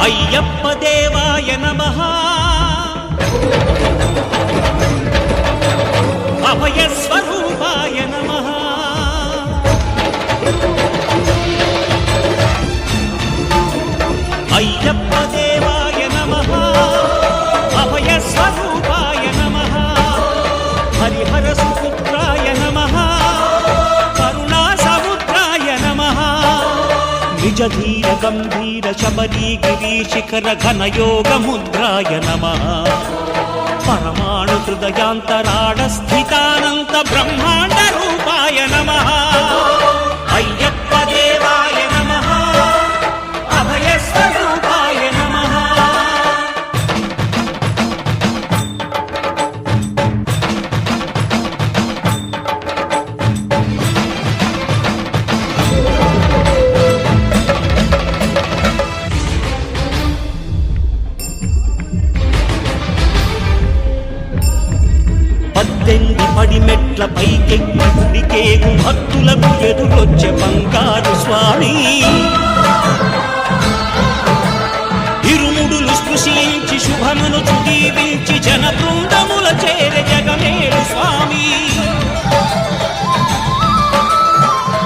అయ్యప్ప దేవాయ నమః అభయ స్వరూపాయ నమః అయ్యప్ప దేవాయ నమః అభయ స్వరూపాయ నమః హరిహర సుపుత్రాయ నమః కరుణా సముద్రాయ నమః నిజ ధీర గంభీర శబరీ గిరి శిఖర ఘన యోగ ముద్రాయ నమః పరమాణు హృదయాంతరాళ స్థితానంత బ్రహ్మాండ రూపాయ నమః అయ్యప్ప దేవాయ నమః అభయ స్వరూపాయ నమః పద్దెనిమిది పడి మెట్ల పైకెక్కి గుడికేగు భక్తులకు ఎదురొచ్చే బంగారు స్వామి ఇరుముడులు స్పృశించి శుభమును దీవించి జన బృందముల చేరే జగమేడు స్వామి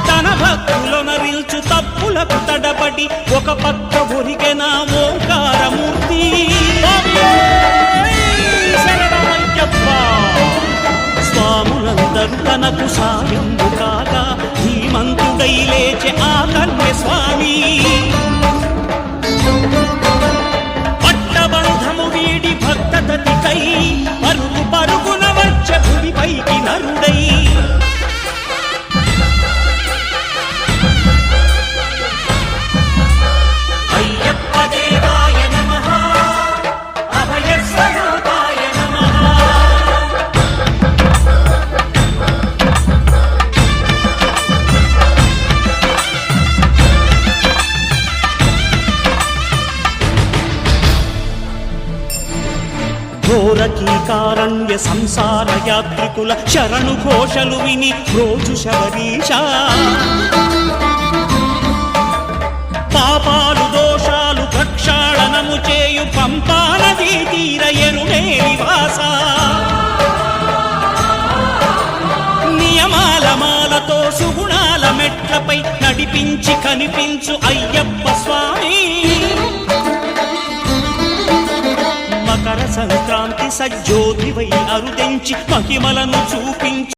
తన భక్తులనరిల్చు తప్పులకు తడబడి ఒక పక్క ఒరిగెన ఓంకారమూర్తి స్వాములందరూ తనకు సాయంబు కాగా ధీమంతుడై లేచే ఆ కన్య స్వామి పట్టబంధము వీడి భక్తతతికై పరుగు పరుగున వచ్చే భూమిపైకి నరుడై అయ్యప్ప దేవాయ నమః అభయ స్వరూపాయ నమః ఘోరకీకారణ్య సంసార యాత్రికుల శరణు ఘోషలు విని రోజు శబరీష పాపాలు దోషాలు ప్రక్షాళనము చేయు పంపా నదీ తీర ఎరుడే నివాస నియమాల మాలతో సుగుణాల మెట్లపై నడిపించి కనిపించు అయ్యప్ప స్వామి మకర సంక్రాంతి సజ్జోతివై అరుదెంచి మహిమలను చూపించు